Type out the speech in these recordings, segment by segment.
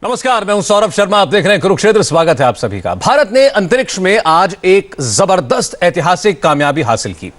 नमस्कार, मैं हूं सौरभ शर्मा। आप देख रहे हैं कुरुक्षेत्र। स्वागत है आप सभी का। भारत ने अंतरिक्ष में आज एक जबरदस्त ऐतिहासिक कामयाबी हासिल की।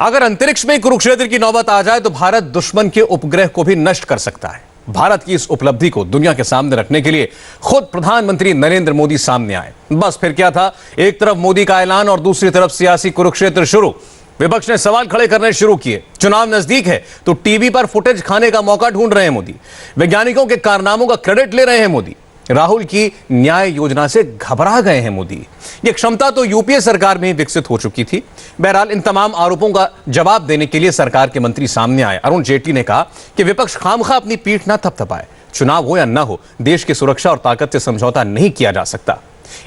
अगर अंतरिक्ष में कुरुक्षेत्र की नौबत आ जाए तो भारत दुश्मन के उपग्रह को भी नष्ट कर सकता है। भारत की इस उपलब्धि को दुनिया के सामने रखने के लिए खुद प्रधानमंत्री नरेंद्र मोदी सामने आए। बस फिर क्या था, एक तरफ मोदी का ऐलान और दूसरी तरफ सियासी कुरुक्षेत्र शुरू। विपक्ष ने सवाल खड़े करने शुरू किए। चुनाव नजदीक है तो टीवी पर फुटेज खाने का मौका ढूंढ रहे हैं मोदी। वैज्ञानिकों के कारनामों का क्रेडिट ले रहे हैं मोदी। राहुल की न्याय योजना से घबरा गए हैं मोदी। यह क्षमता तो यूपीए सरकार में ही विकसित हो चुकी थी। बहरहाल इन तमाम आरोपों का जवाब देने के लिए सरकार के मंत्री सामने आए। अरुण जेटली ने कहा कि विपक्ष खामखा अपनी पीठ न थपथपाए। चुनाव हो या न हो, देश की सुरक्षा और ताकत से समझौता नहीं किया जा सकता।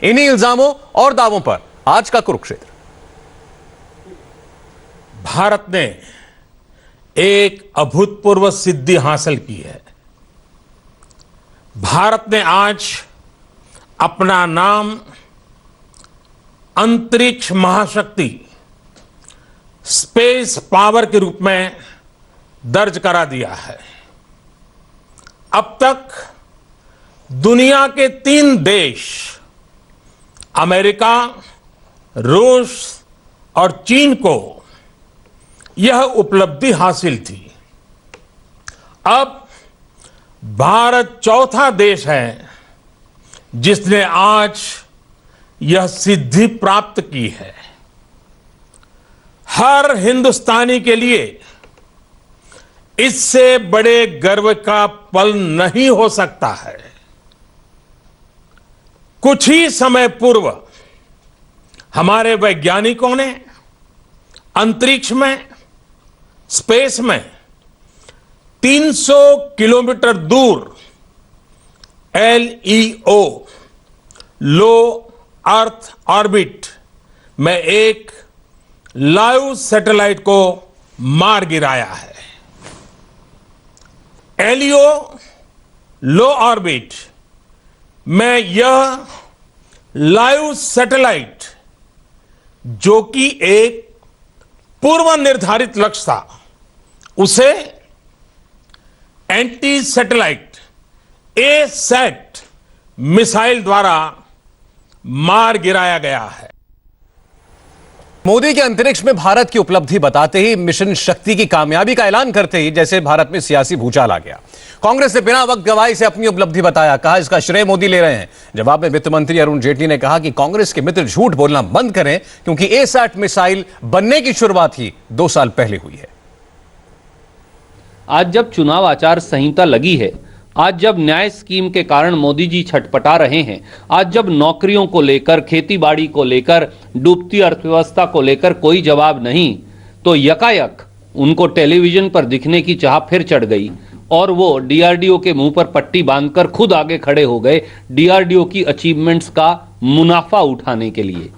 इन्हीं इल्जामों और दावों पर आज का कुरुक्षेत्र। भारत ने एक अभूतपूर्व सिद्धि हासिल की है। भारत ने आज अपना नाम अंतरिक्ष महाशक्ति स्पेस पावर के रूप में दर्ज करा दिया है। अब तक दुनिया के 3 देश अमेरिका, रूस और चीन को यह उपलब्धि हासिल थी। अब भारत चौथा देश है जिसने आज यह सिद्धि प्राप्त की है। हर हिंदुस्तानी के लिए इससे बड़े गर्व का पल नहीं हो सकता है। कुछ ही समय पूर्व हमारे वैज्ञानिकों ने अंतरिक्ष में, स्पेस में 300 किलोमीटर दूर LEO लो अर्थ ऑर्बिट में एक लाइव सैटेलाइट को मार गिराया है। LEO लो ऑर्बिट में यह लाइव सैटेलाइट, जो कि एक पूर्व निर्धारित लक्ष्य था, उसे एंटी सैटेलाइट A-सैट मिसाइल द्वारा मार गिराया गया है। मोदी के अंतरिक्ष में भारत की उपलब्धि बताते ही, मिशन शक्ति की कामयाबी का ऐलान करते ही जैसे भारत में सियासी भूचाल आ गया। कांग्रेस ने बिना वक्त गवाई से अपनी उपलब्धि बताया। कहा इसका श्रेय मोदी ले रहे हैं। जवाब में वित्त मंत्री अरुण जेटली ने कहा कि कांग्रेस के मित्र झूठ बोलना बंद करें, क्योंकि A-सैट मिसाइल बनने की शुरुआत ही 2 साल पहले हुई है। आज जब चुनाव आचार संहिता लगी है, आज जब न्याय स्कीम के कारण मोदी जी छटपटा रहे हैं, आज जब नौकरियों को लेकर, खेतीबाड़ी को लेकर, डूबती अर्थव्यवस्था को लेकर कोई जवाब नहीं, तो यकायक उनको टेलीविजन पर दिखने की चाह फिर चढ़ गई और वो DRDO के मुंह पर पट्टी बांधकर खुद आगे खड़े हो गए DRDO की अचीवमेंट्स का मुनाफा उठाने के लिए।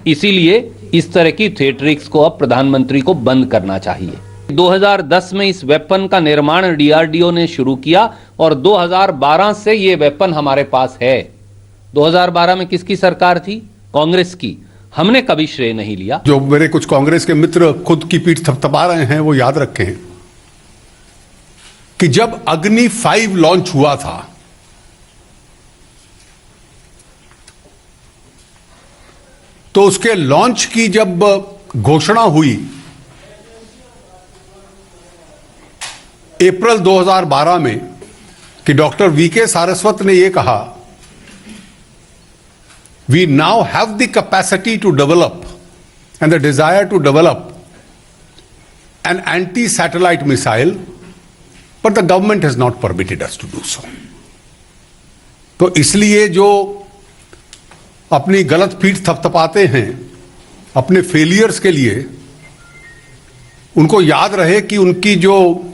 इसीलिए इस तरह की थिएट्रिक्स को अब प्रधानमंत्री को बंद करना चाहिए। 2010 में इस वेपन का निर्माण DRDO ने शुरू किया और 2012 से ये वेपन हमारे पास है। 2012 में किसकी सरकार थी? कांग्रेस की। हमने कभी श्रेय नहीं लिया। जो मेरे कुछ कांग्रेस के मित्र खुद की पीठ थपथपा रहे हैं, वो याद रखें कि जब अग्नि 5 लॉन्च हुआ था, तो उसके लॉन्च की जब घोषणा हुई अप्रैल 2012 में, कि डॉक्टर VK सारस्वत ने यह कहा, we now have the capacity to develop and the desire to develop an anti satellite missile, but the government has not permitted us to do so. तो इसलिए जो अपनी गलत पीठ थपथपाते हैं अपने फेलियर्स के लिए, उनको याद रहे कि उनकी जो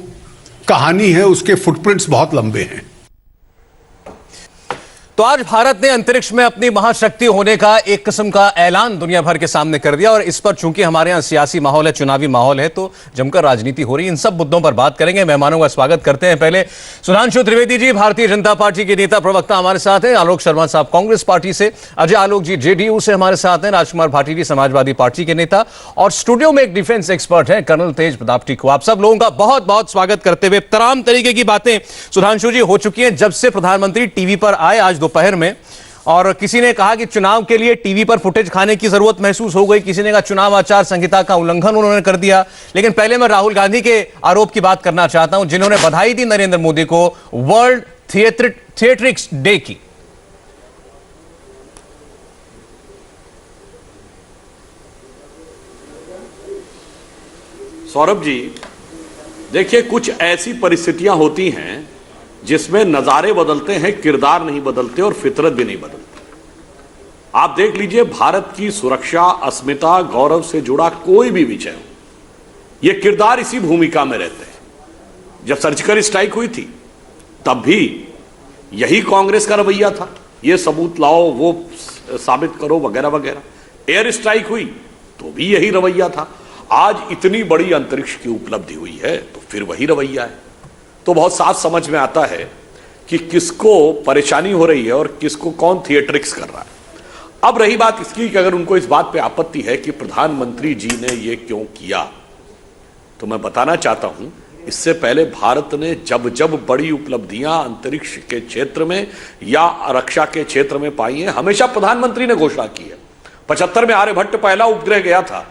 कहानी है उसके फुटप्रिंट्स बहुत लंबे हैं। तो आज भारत ने अंतरिक्ष में अपनी महाशक्ति होने का एक किस्म का ऐलान दुनिया भर के सामने कर दिया और इस पर चूंकि हमारे यहाँ सियासी माहौल है, चुनावी माहौल है, तो जमकर राजनीति हो रही है। इन सब मुद्दों पर बात करेंगे। मेहमानों का स्वागत करते हैं। पहले सुधांशु त्रिवेदी जी, भारतीय जनता पार्टी के नेता प्रवक्ता हमारे साथ हैं। आलोक शर्मा साहब कांग्रेस पार्टी से, अजय आलोक जी जेडीयू से हमारे साथ हैं। राजकुमार भाटी जी समाजवादी पार्टी के नेता, और स्टूडियो में एक डिफेंस एक्सपर्ट है कर्नल तेज प्रताप टिक्कू। आप सब लोगों का बहुत बहुत स्वागत करते हुए तमाम तरीके की बातें सुधांशु जी हो चुकी हैं जब से प्रधानमंत्री टीवी पर आए आज दोपहर में। और किसी ने कहा कि चुनाव के लिए टीवी पर फुटेज खाने की जरूरत महसूस हो गई, किसी ने कहा चुनाव आचार संहिता का उल्लंघन उन्होंने कर दिया। लेकिन पहले मैं राहुल गांधी के आरोप की बात करना चाहता हूं, जिन्होंने बधाई दी नरेंद्र मोदी को वर्ल्ड थिएट्रिक्स डे की। सौरभ जी, देखिए, कुछ ऐसी परिस्थितियां होती हैं जिसमें नजारे बदलते हैं, किरदार नहीं बदलते और फितरत भी नहीं बदलती। आप देख लीजिए, भारत की सुरक्षा, अस्मिता, गौरव से जुड़ा कोई भी विषय हो, ये किरदार इसी भूमिका में रहते हैं। जब सर्जिकल स्ट्राइक हुई थी तब भी यही कांग्रेस का रवैया था, ये सबूत लाओ, वो साबित करो, वगैरह वगैरह। एयर स्ट्राइक हुई तो भी यही रवैया था। आज इतनी बड़ी अंतरिक्ष की उपलब्धि हुई है तो फिर वही रवैया है। तो बहुत साफ समझ में आता है कि किसको परेशानी हो रही है और किसको कौन थिएट्रिक्स कर रहा है। अब रही बात इसकी कि अगर उनको इस बात पे आपत्ति है कि प्रधानमंत्री जी ने ये क्यों किया, तो मैं बताना चाहता हूं, इससे पहले भारत ने जब जब बड़ी उपलब्धियां अंतरिक्ष के क्षेत्र में या रक्षा के क्षेत्र में पाई हैं, हमेशा प्रधानमंत्री ने घोषणा की है। 75 में आर्यभट्ट पहला उपग्रह गया था,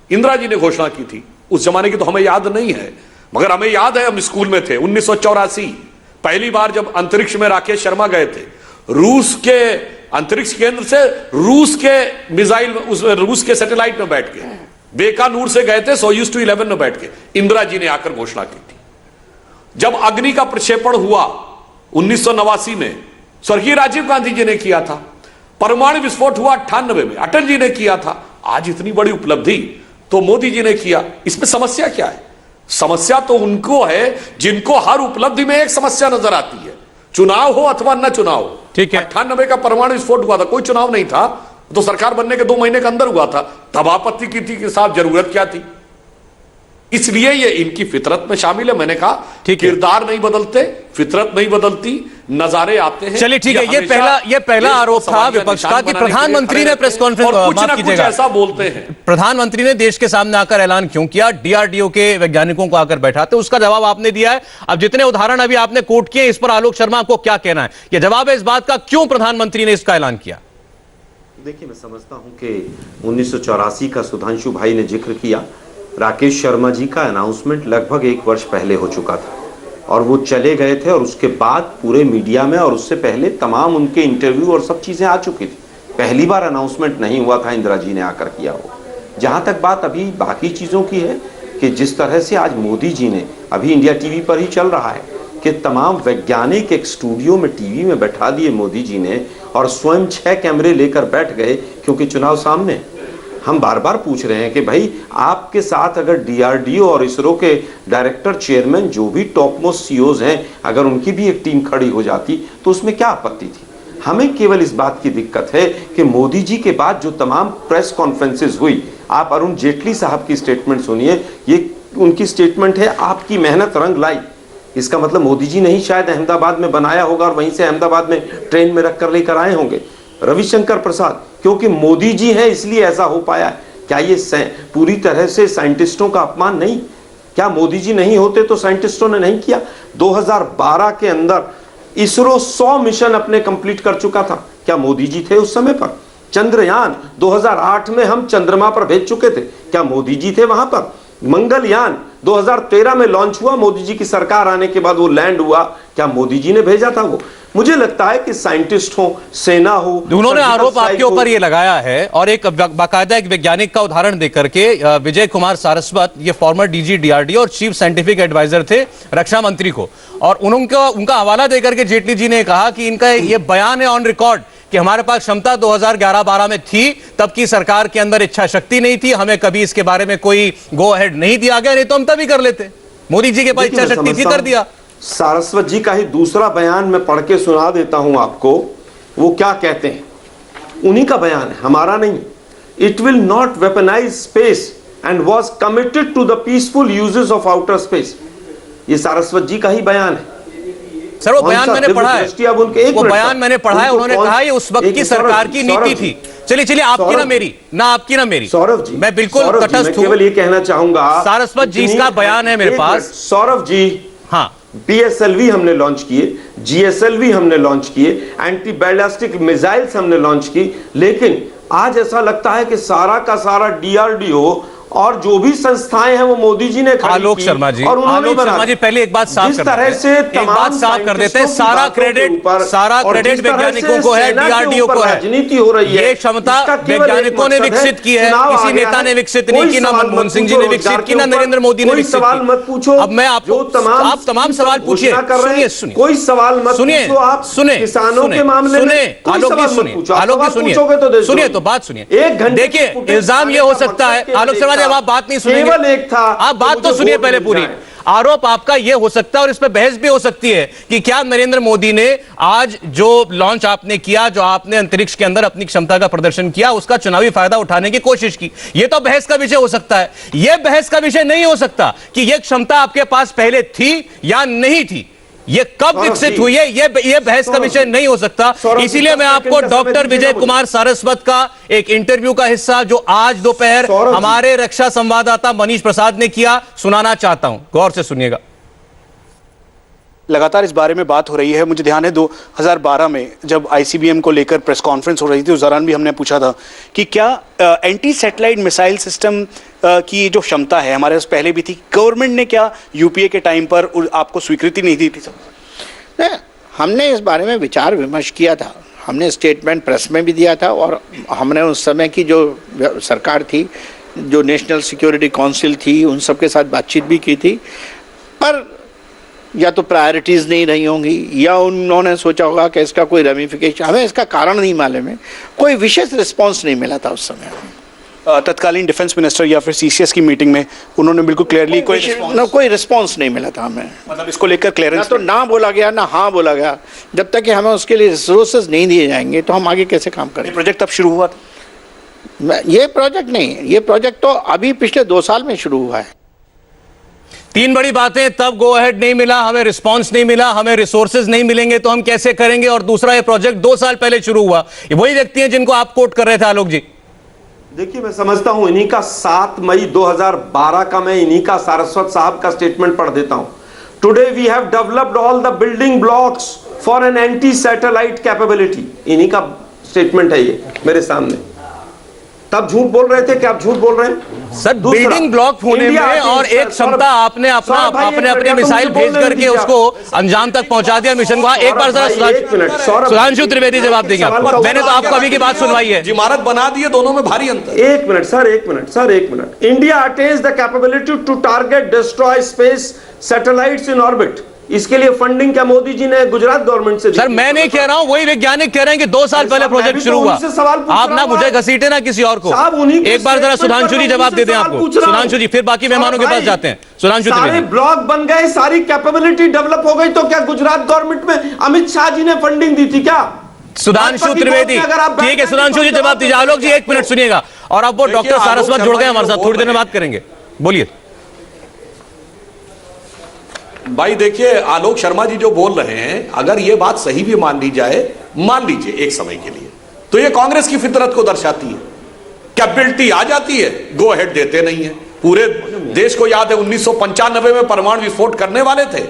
इंदिरा जी ने घोषणा की थी। उस जमाने की तो हमें याद नहीं है, मगर हमें याद है, हम स्कूल में थे। 1984 पहली बार जब अंतरिक्ष में राकेश शर्मा गए थे, रूस के अंतरिक्ष केंद्र से रूस के मिसाइल, उसमें रूस के सैटेलाइट में बैठ के, बेकानूर से गए थे सोयूज 211 में बैठ के, इंदिरा जी ने आकर घोषणा की थी। जब अग्नि का प्रक्षेपण हुआ 1989 में, स्वर्गीय राजीव गांधी जी ने किया था। परमाणु विस्फोट हुआ 98 में, अटल जी ने किया था। आज इतनी बड़ी उपलब्धि तो मोदी जी ने किया। इसमें समस्या क्या है? समस्या तो उनको है जिनको हर उपलब्धि में एक समस्या नजर आती है, चुनाव हो अथवा न चुनाव हो। ठीक है, 98 का परमाणु विस्फोट हुआ था, कोई चुनाव नहीं था, तो सरकार बनने के 2 महीने के अंदर हुआ था। तब आपत्ति की थी कि साहब जरूरत क्या थी। इसलिए ये इनकी फितरत में शामिल है। मैंने कहा किरदार नहीं बदलते, फितरत नहीं बदलती, नजारे आते हैं। चलिए ठीक है, ये पहला आरोप था विपक्ष का कि प्रधानमंत्री ने प्रेस कॉन्फ्रेंस, माफ कीजिएगा, ऐसा बोलते हैं। प्रधानमंत्री ने देश के सामने आकर ऐलान क्यों किया, डीआरडीओ के वैज्ञानिकों को आकर बैठाते, उसका जवाब आपने दिया है। अब जितने उदाहरण अभी आपने कोट किए, इस पर आलोक शर्मा आपको क्या कहना है? यह जवाब है इस बात का, क्यों प्रधानमंत्री ने इसका ऐलान किया? देखिए, मैं समझता हूं कि 1984 का सुधांशु भाई ने जिक्र किया। राकेश शर्मा जी का अनाउंसमेंट लगभग 1 वर्ष पहले हो चुका था और वो चले गए थे, और उसके बाद पूरे मीडिया में और उससे पहले तमाम उनके इंटरव्यू और सब चीज़ें आ चुकी थी। पहली बार अनाउंसमेंट नहीं हुआ था, इंदिरा जी ने आकर किया हो। जहाँ तक बात अभी बाकी चीज़ों की है कि जिस तरह से आज मोदी जी ने, अभी इंडिया टीवी पर ही चल रहा है कि तमाम वैज्ञानिक एक स्टूडियो में टीवी में बैठा दिए मोदी जी ने और स्वयं 6 कैमरे लेकर बैठ गए क्योंकि चुनाव सामने। हम बार बार पूछ रहे हैं कि भाई, आपके साथ अगर डीआरडीओ और इसरो के डायरेक्टर, चेयरमैन, जो भी टॉप मोस्ट सीईओज हैं, अगर उनकी भी एक टीम खड़ी हो जाती तो उसमें क्या आपत्ति थी? हमें केवल इस बात की दिक्कत है कि मोदी जी के बाद जो तमाम प्रेस कॉन्फ्रेंसेस हुई, आप अरुण जेटली साहब की स्टेटमेंट सुनिए। ये उनकी स्टेटमेंट है, आपकी मेहनत रंग लाई। इसका मतलब मोदी जी ने ही शायद अहमदाबाद में बनाया होगा और वहीं से अहमदाबाद में ट्रेन में रख कर लेकर आए होंगे। रविशंकर प्रसाद, क्योंकि मोदी जी है इसलिए ऐसा हो पाया है। क्या ये पूरी तरह से साइंटिस्टों का अपमान नहीं? क्या मोदी जी नहीं होते तो साइंटिस्टों ने नहीं किया? 2012 के अंदर इसरो 100 मिशन अपने कंप्लीट कर चुका था। क्या मोदी जी थे उस समय पर? चंद्रयान 2008 में हम चंद्रमा पर भेज चुके थे। क्या मोदी जी थे वहां पर? मंगलयान 2013 में लॉन्च हुआ, मोदी जी की सरकार आने के बाद वो लैंड हुआ। क्या मोदी जी ने भेजा था वो? मुझे लगता है कि साइंटिस्ट हो, सेना हो, उन्होंने आरोप आपके ऊपर ये लगाया है और एक बाकायदा एक वैज्ञानिक का उदाहरण देकर के, विजय कुमार सारस्वत, ये फॉर्मर डीजी डीआरडीओ और चीफ साइंटिफिक एडवाइजर थे रक्षा मंत्री को, और उनका हवाला देकर के जेटली जी ने कहा कि इनका ये बयान है ऑन रिकॉर्ड कि हमारे पास क्षमता 2011-12 में थी, तब की सरकार के अंदर इच्छा शक्ति नहीं थी, हमें कभी इसके बारे में कोई गो अहेड नहीं दिया गया, नहीं तो हम तभी कर लेते। मोदी जी के पास इच्छा शक्ति थी, कर दिया। सारस्वत जी का ही दूसरा बयान मैं पढ़ के सुना देता हूं आपको वो क्या कहते हैं, उन्हीं का बयान है, हमारा नहीं। It will not weaponise space and was committed to the peaceful uses of outer space. ये सारस्वत जी का ही बयान है सर। वो बयान मैंने पढ़ा है, वो बयान मैंने पढ़ा है। उन्होंने कहा ये उस वक्त की सरकार की नीति थी। चलिए आपकी ना मेरी, ना आपकी ना मेरी। सौरभ जी, मैं बिल्कुल तटस्थ हूं। केवल ये कहना चाहूंगा, सारस्वत जी का बयान है मेरे पास। सौरभ जी, हाँ, PSLV हमने लॉन्च किए, GSLV हमने लॉन्च किए, एंटी बैलिस्टिक मिसाइल्स हमने लॉन्च की, लेकिन आज ऐसा लगता है कि सारा का सारा DRDO और जो भी संस्थाएं हैं वो मोदी जी ने खड़ी आलोक की शर्मा जी, और उन्होंने आलोक शर्मा जी पहले एक बात साफ जिस कर तरह देते से हैं, एक बात साफ कर देते हैं, सारा क्रेडिट वैज्ञानिकों को है, DRDO को है। राजनीति हो रही है, ये क्षमता वैज्ञानिकों ने विकसित की है, किसी नेता ने विकसित नहीं की, ना मनमोहन सिंह जी ने विकसित की, ना नरेंद्र मोदी ने विकसित सवाल मत पूछो। अब मैं आपको, आप तमाम सवाल पूछिए। सुनिए, कोई सवाल मत सुनिए, पूछो। आप सुने, किसानों के मामले में आलोक जी सुनिए, आलोक जी सुनिए तो बात सुनिए। एक घंटे देखिए, इल्जाम ये हो सकता है, आलोक शर्मा जी, अब आप बात नहीं सुनेंगे, केवल एक था, आप बात तो सुनिए पहले पूरी। आरोप आपका यह हो सकता है और इस पर बहस भी हो सकती है कि क्या नरेंद्र मोदी ने आज जो लॉन्च आपने किया, जो आपने अंतरिक्ष के अंदर अपनी क्षमता का प्रदर्शन किया, उसका चुनावी फायदा उठाने की कोशिश की। यह तो बहस का विषय हो सकता है। यह बहस का विषय नहीं हो सकता कि यह क्षमता आपके पास पहले थी या नहीं थी, ये कब विकसित हुई है, ये बहस का विषय नहीं हो सकता। इसीलिए मैं आपको डॉक्टर विजय कुमार सारस्वत का एक इंटरव्यू का हिस्सा जो आज दोपहर हमारे रक्षा संवाददाता मनीष प्रसाद ने किया सुनाना चाहता हूं, गौर से सुनिएगा। लगातार इस बारे में बात हो रही है। मुझे ध्यान है 2012 में जब ICBM को लेकर प्रेस कॉन्फ्रेंस हो रही थी, उस दौरान भी हमने पूछा था कि क्या एंटी सैटेलाइट मिसाइल सिस्टम की जो क्षमता है हमारे पास पहले भी थी, गवर्नमेंट ने क्या UPA के टाइम पर आपको स्वीकृति नहीं दी थी? नहीं, हमने इस बारे में विचार विमर्श किया था, हमने स्टेटमेंट प्रेस में भी दिया था और हमने उस समय की जो सरकार थी, जो नेशनल सिक्योरिटी काउंसिल थी, उन सब के साथ बातचीत भी की थी। पर या तो प्रायोरिटीज़ नहीं रही होंगी या उन्होंने सोचा होगा कि इसका कोई रेमिफिकेशन, हमें इसका कारण नहीं मालूम है। कोई विशेष रिस्पांस नहीं मिला था उस समय। तत्कालीन डिफेंस मिनिस्टर या फिर CCS की मीटिंग में उन्होंने बिल्कुल क्लियरली कोई रिस्पांस नहीं मिला था हमें। मतलब इसको लेकर क्लियरेंस ना तो ना बोला गया ना हाँ बोला गया। जब तक कि हमें उसके लिए रिसोर्सेज नहीं दिए जाएंगे तो हम आगे कैसे काम करें? प्रोजेक्ट अब शुरू हुआ? ये प्रोजेक्ट नहीं, ये प्रोजेक्ट तो अभी पिछले 2 साल में शुरू हुआ है। 3 बड़ी बातें, तब गो अहेड नहीं मिला, हमें रिस्पांस नहीं मिला, हमें रिसोर्सेज नहीं मिलेंगे तो हम कैसे करेंगे, और दूसरा ये प्रोजेक्ट 2 साल पहले शुरू हुआ। ये वही व्यक्ति हैं जिनको आप कोट कर रहे थे आलोक जी। देखिए, मैं समझता हूं इन्हीं का 7 मई 2012 का मैं इन्हीं का सारस्वत साहब का स्टेटमेंट पढ़ देता हूं। Today we have developed all the building blocks for an anti satellite capability. इन्हीं का स्टेटमेंट है ये मेरे सामने। तब झूठ बोल रहे थे कि आप झूठ बोल रहे हैं सर? बिल्डिंग ब्लॉक होने में और एक क्षमता आपने अपने मिसाइल भेज करके उसको अंजाम तक पहुंचा दिया मिशन को। एक बार जरा सुधांशु त्रिवेदी जवाब देंगे आपको। मैंने तो आपको अभी की बात सुनवाई है। इमारत बना दिए, दोनों में भारी अंतर। एक मिनट। India attains the capability to target destroy space satellites in orbit. इसके लिए फंडिंग क्या मोदी जी ने गुजरात गवर्नमेंट से? सर मैं नहीं कह रहा हूं, वही वैज्ञानिक कह रहे हैं कि 2 साल पहले प्रोजेक्ट शुरू हुआ। आप ना मुझे घसीटे ना किसी और को। एक बार जरा सुधांशु जी जवाब दे दें आपको। सुधांशु जी, फिर बाकी मेहमानों के पास जाते हैं। सुधांशु जी, सारे ब्लॉक बन गए, सारी कैपेबिलिटी डेवलप हो गई, तो क्या गुजरात गवर्नमेंट में अमित शाह जी ने फंडिंग दी थी क्या? सुधांशु त्रिवेदी, ठीक है सुधांशु जी जवाब दीजिए। आलोक जी 1 मिनट सुनिएगा, और अब वो डॉक्टर सारस्वत जुड़ गए हमारे साथ, थोड़ी देर में बात करेंगे। बोलिए भाई। देखिए, आलोक शर्मा जी जो बोल रहे हैं, अगर ये बात सही भी मान ली जाए, मान लीजिए एक समय के लिए, तो ये कांग्रेस की फितरत को दर्शाती है। कैपेबिलिटी आ जाती है, गो अहेड देते नहीं है। पूरे देश को याद है 1995 में परमाणु विस्फोट करने वाले थे,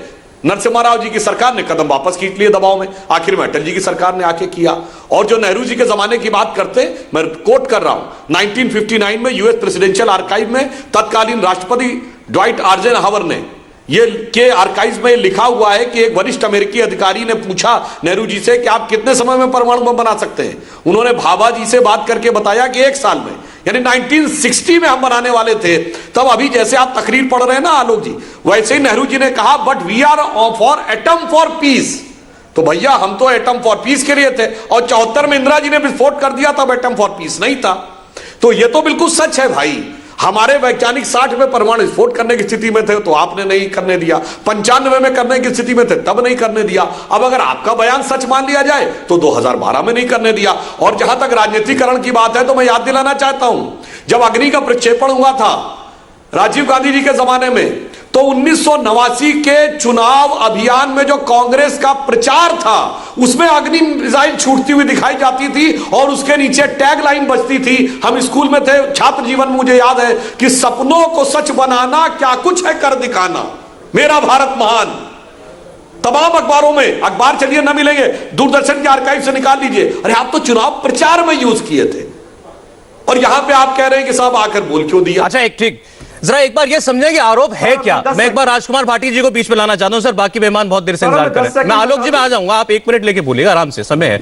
नरसिम्हा राव जी की सरकार ने कदम वापस खींच लिए दबाव में, आखिर में अटल जी की सरकार ने आके किया। और जो नेहरू जी के जमाने की बात करते, मैं कोट कर रहा हूं, 1959 में US प्रेसिडेंशियल आर्काइव में तत्कालीन राष्ट्रपति ड्वाइट आइजनहावर ने ये के आर्काइव में लिखा हुआ है कि एक वरिष्ठ अमेरिकी अधिकारी ने पूछा नेहरू जी से कि आप कितने समय में परमाणु बम बना सकते हैं। उन्होंने भाभा जी से बात करके बताया कि 1 साल में, यानी 1960 में हम बनाने वाले थे। तब अभी जैसे आप तकरीर पढ़ रहे हैं ना आलोक जी, वैसे ही नेहरू जी ने कहा but we are for atom for peace. तो भैया हम तो एटम फॉर पीस के लिए थे, और 74 में इंदिरा जी ने विस्फोट कर दिया, तब एटम फॉर पीस नहीं था। तो ये तो बिल्कुल सच है भाई। हमारे वैज्ञानिक 60 में परमाणु विस्फोट करने की स्थिति में थे तो आपने नहीं करने दिया, 95 में करने की स्थिति में थे तब नहीं करने दिया। अब अगर आपका बयान सच मान लिया जाए तो 2012 में नहीं करने दिया। और जहां तक राजनीतिकरण की बात है तो मैं याद दिलाना चाहता हूं, जब अग्नि का प्रक्षेपण हुआ था राजीव गांधी जी के जमाने में, तो 1989 के चुनाव अभियान में जो कांग्रेस का प्रचार था उसमें अग्नि मिसाइल छूटती हुई दिखाई जाती थी और उसके नीचे टैग लाइन बजती थी। हम स्कूल में थे, छात्र जीवन में मुझे याद है कि सपनों को सच बनाना क्या कुछ है कर दिखाना, मेरा भारत महान। तमाम अखबारों में, अखबार चलिए ना मिलेंगे, दूरदर्शन के आर्काइव से निकाल लीजिए। अरे आप तो चुनाव प्रचार में यूज किए थे और यहां पे आप कह रहे हैं कि साहब आकर बोल क्यों दिया। अच्छा, एक ठीक जरा एक बार ये समझे कि आरोप है क्या। मैं एक बार राजकुमार भाटी जी को बीच में लाना चाहता हूं। सर, बाकी मेहमान बहुत देर से इंतजार कर रहे हैं। मैं आलोक जी में आ जाऊंगा, आप 1 मिनट लेके बोलिएगा, आराम से, समय है।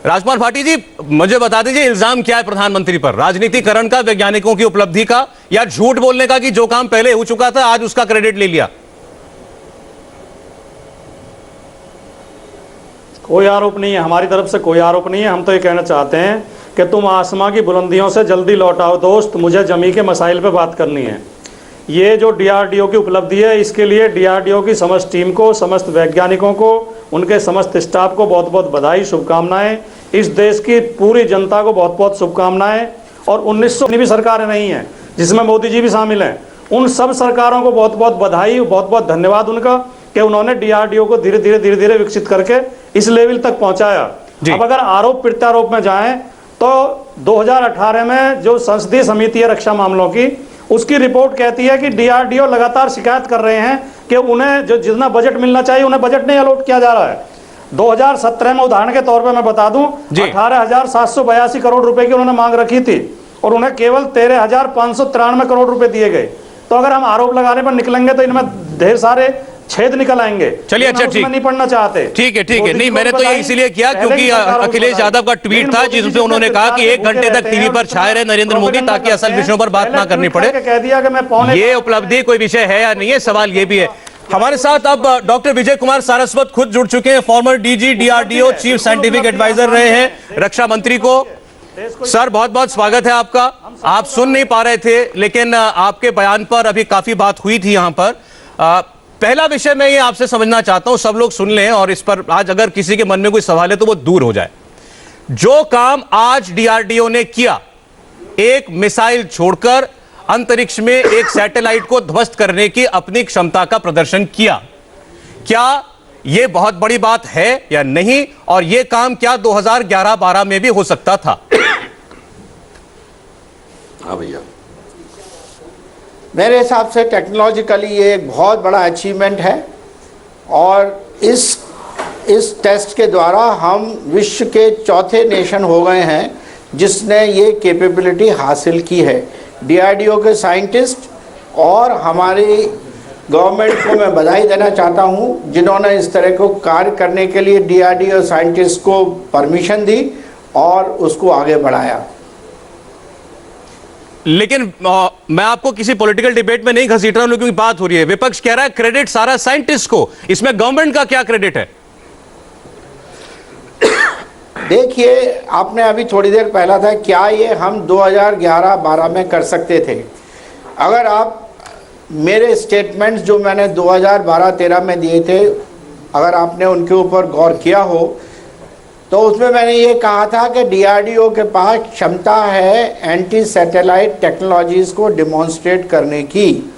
राजकुमार भाटी जी, मुझे बता दीजिए, इल्जाम क्या है प्रधानमंत्री पर? राजनीतिकरण का, वैज्ञानिकों की उपलब्धि का, या झूठ बोलने का कि जो काम पहले हो चुका था आज उसका क्रेडिट ले लिया? कोई आरोप नहीं है, हमारी तरफ से कोई आरोप नहीं है। हम तो ये कहना चाहते हैं कि तुम आसमां की बुलंदियों से जल्दी लौट आओ दोस्त, मुझे जमी के मसाइल पे बात करनी है। ये जो डीआरडीओ की उपलब्धि है, इसके लिए डीआरडीओ की समस्त टीम को, समस्त वैज्ञानिकों को, उनके समस्त स्टाफ को बहुत बहुत बधाई, शुभकामनाएं। इस देश की पूरी जनता को बहुत बहुत शुभकामनाएं। और 1900 भी सरकारें नहीं हैं जिसमें मोदी जी भी शामिल हैं, उन सब सरकारों को बहुत बहुत बधाई, बहुत बहुत धन्यवाद उनका कि उन्होंने डीआरडीओ को धीरे धीरे विकसित करके इस लेवल तक पहुंचाया। अब अगर आरोप प्रत्यारोप में जाएं तो 2018 में जो संसदीय समिति है रक्षा मामलों की, उसकी रिपोर्ट कहती है कि डीआरडीओ लगातार शिकायत कर रहे हैं कि उन्हें जो जितना बजट मिलना चाहिए उन्हें बजट नहीं अलॉट किया जा रहा है। 2017 में उदाहरण के तौर पर मैं बता दूं, 18,782 करोड़ रुपए की उन्होंने मांग रखी थी और उन्हें केवल 13,593 करोड़ रुपए दिए गए। तो अगर हम आरोप लगाने पर निकलेंगे तो इनमें ढेर सारे छेद निकल आएंगे। चलिए, अच्छा, ठीक, नहीं पढ़ना चाहते। ठीक है। नहीं, मैंने तो ये इसीलिए किया क्योंकि अखिलेश यादव का ट्वीट था जिसमें उन्होंने कहा कि 1 घंटे तक टीवी पर छाए रहे नरेंद्र मोदी ताकि असल विषयों पर बात ना करनी पड़े। कह दिया कि मैं ये उपलब्धि कोई विषय है या नहीं है, सवाल ये भी है। हमारे साथ अब डॉक्टर विजय कुमार सारस्वत खुद जुड़ चुके हैं, former DG DRDO, chief scientific adviser रहे हैं रक्षा मंत्री को। सर, बहुत बहुत स्वागत है आपका। आप सुन नहीं पा रहे थे लेकिन आपके बयान पर अभी काफी बात हुई थी यहां पर। पहला विषय मैं ये आपसे समझना चाहता हूं, सब लोग सुन लें और इस पर आज अगर किसी के मन में कोई सवाल है तो वो दूर हो जाए। जो काम आज डीआरडीओ ने किया, एक मिसाइल छोड़कर अंतरिक्ष में एक सैटेलाइट को ध्वस्त करने की अपनी क्षमता का प्रदर्शन किया, क्या यह बहुत बड़ी बात है या नहीं? और यह काम क्या 2011-12 में भी हो सकता था? हाँ भैया, मेरे हिसाब से टेक्नोलॉजिकली ये एक बहुत बड़ा अचीवमेंट है और इस टेस्ट के द्वारा हम विश्व के चौथे नेशन हो गए हैं जिसने ये कैपेबिलिटी हासिल की है। डीआरडीओ के साइंटिस्ट और हमारी गवर्नमेंट को मैं बधाई देना चाहता हूँ जिन्होंने इस तरह को कार्य करने के लिए डीआरडीओ साइंटिस्ट को परमिशन दी और उसको आगे बढ़ाया। लेकिन मैं आपको किसी पॉलिटिकल डिबेट में नहीं घसीट रहा हूं क्योंकि बात हो रही है। विपक्ष कह रहा है क्रेडिट सारा साइंटिस्ट को, इसमें गवर्नमेंट का क्या क्रेडिट है? देखिए, आपने अभी थोड़ी देर पहला था, क्या ये हम 2011-12 में कर सकते थे? अगर आप मेरे स्टेटमेंट्स जो मैंने 2012-13 में दिए थे, अगर आपने उनके ऊपर गौर किया हो तो उसमें मैंने ये कहा था कि डीआरडीओ के पास क्षमता है एंटी सैटेलाइट टेक्नोलॉजीज़ को डिमॉन्स्ट्रेट करने की,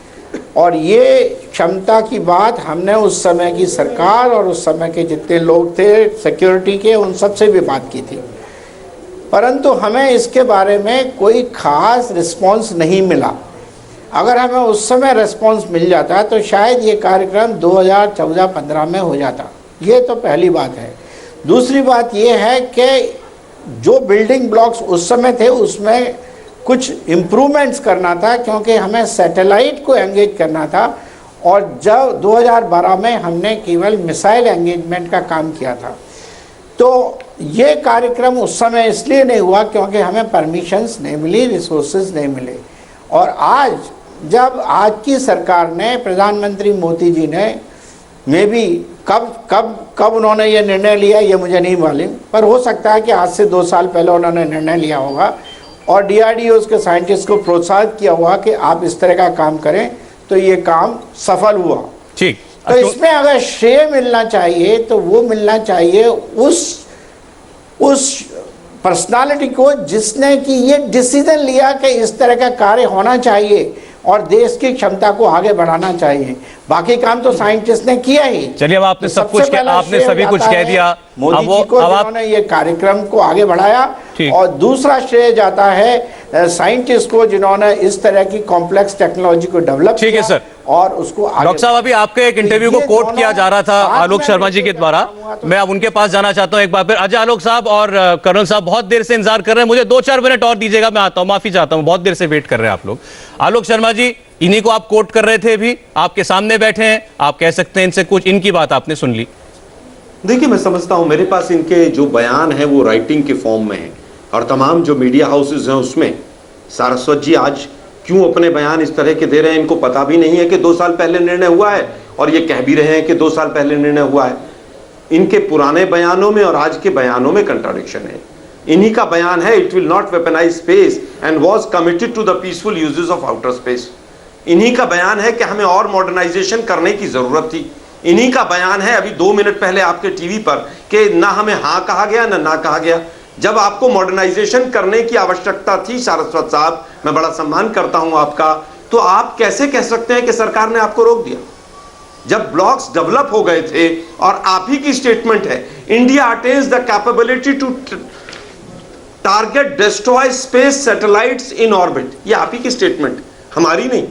और ये क्षमता की बात हमने उस समय की सरकार और उस समय के जितने लोग थे सिक्योरिटी के, उन सब से भी बात की थी। परंतु हमें इसके बारे में कोई ख़ास रिस्पॉन्स नहीं मिला। अगर हमें उस समय रिस्पॉन्स मिल जाता तो शायद ये कार्यक्रम 2014-15 में हो जाता। ये तो पहली बात है। दूसरी बात ये है कि जो बिल्डिंग ब्लॉक्स उस समय थे उसमें कुछ इम्प्रूवमेंट्स करना था क्योंकि हमें सैटेलाइट को एंगेज करना था, और जब 2012 में हमने केवल मिसाइल एंगेजमेंट का काम किया था। तो ये कार्यक्रम उस समय इसलिए नहीं हुआ क्योंकि हमें परमिशंस नहीं मिली, रिसोर्सेज नहीं मिले। और आज जब आज की सरकार ने, प्रधानमंत्री मोदी जी ने, मे बी कब उन्होंने ये निर्णय लिया ये मुझे नहीं मालूम, पर हो सकता है कि आज से 2 साल पहले उन्होंने निर्णय लिया होगा और DRDO के साइंटिस्ट को प्रोत्साहित किया हुआ कि आप इस तरह का काम करें, तो ये काम सफल हुआ। ठीक, तो इसमें अगर श्रेय मिलना चाहिए तो वो मिलना चाहिए उस पर्सनालिटी को जिसने कि ये डिसीजन लिया कि इस तरह का कार्य होना चाहिए और देश की क्षमता को आगे बढ़ाना चाहिए। बाकी काम तो साइंटिस्ट ने किया ही। चलिए, अब आपने तो सब कुछ आपने सभी कुछ कह दिया। मोदी जी को, जिन्होंने ये कार्यक्रम को आगे बढ़ाया, और दूसरा श्रेय जाता है साइंटिस्ट को जिन्होंने इस तरह की कॉम्प्लेक्स टेक्नोलॉजी को डेवलप किया। ठीक है सर, और उसको डॉक्टर साहब, अभी आपके एक इंटरव्यू को कोट किया जा रहा था आलोक शर्मा जी के द्वारा। मैं अब उनके पास जाना चाहता हूं एक बार फिर। अजय आलोक साहब और कर्नल साहब बहुत देर से इंतजार कर रहे हैं, मुझे 2-4 मिनट और दीजिएगा, मैं आता हूं, माफी चाहता हूं, बहुत देर से वेट कर रहे हैं आप लोग। आलोक शर्मा जी, इन्हीं को आप कोट कर रहे थे, अभी आपके सामने बैठे हैं, आप कह सकते हैं इनसे कुछ, इनकी बात आपने सुन ली। देखिए, मैं समझता हूं मेरे पास इनके जो बयान है वो राइटिंग के फॉर्म में है, और तमाम जो मीडिया हाउसेज हैं उसमें सारस्वत जी आज क्यों अपने बयान इस तरह के दे रहे हैं, इनको पता भी नहीं है कि 2 साल पहले निर्णय हुआ है, और ये कह भी रहे हैं कि 2 साल पहले निर्णय हुआ है। इनके पुराने बयानों में और आज के बयानों में कंट्राडिक्शन है। इन्हीं का बयान है, it will not weaponise space and was committed to the peaceful uses of outer space. इन्हीं का बयान है कि हमें और मॉडर्नाइजेशन करने की जरूरत थी। इन्हीं का बयान है अभी 2 मिनट पहले आपके टीवी पर कि ना हमें हाँ कहा गया ना कहा गया। जब आपको मॉडर्नाइजेशन करने की आवश्यकता थी सारस्वत साहब, मैं बड़ा सम्मान करता हूं आपका, तो आप कैसे कह सकते हैं कि सरकार ने आपको रोक दिया? जब ब्लॉक्स डेवलप हो गए थे, और आप ही की स्टेटमेंट है, India attains the capability to target destroy space satellites in orbit, ये आप ही की स्टेटमेंट, हमारी नहीं।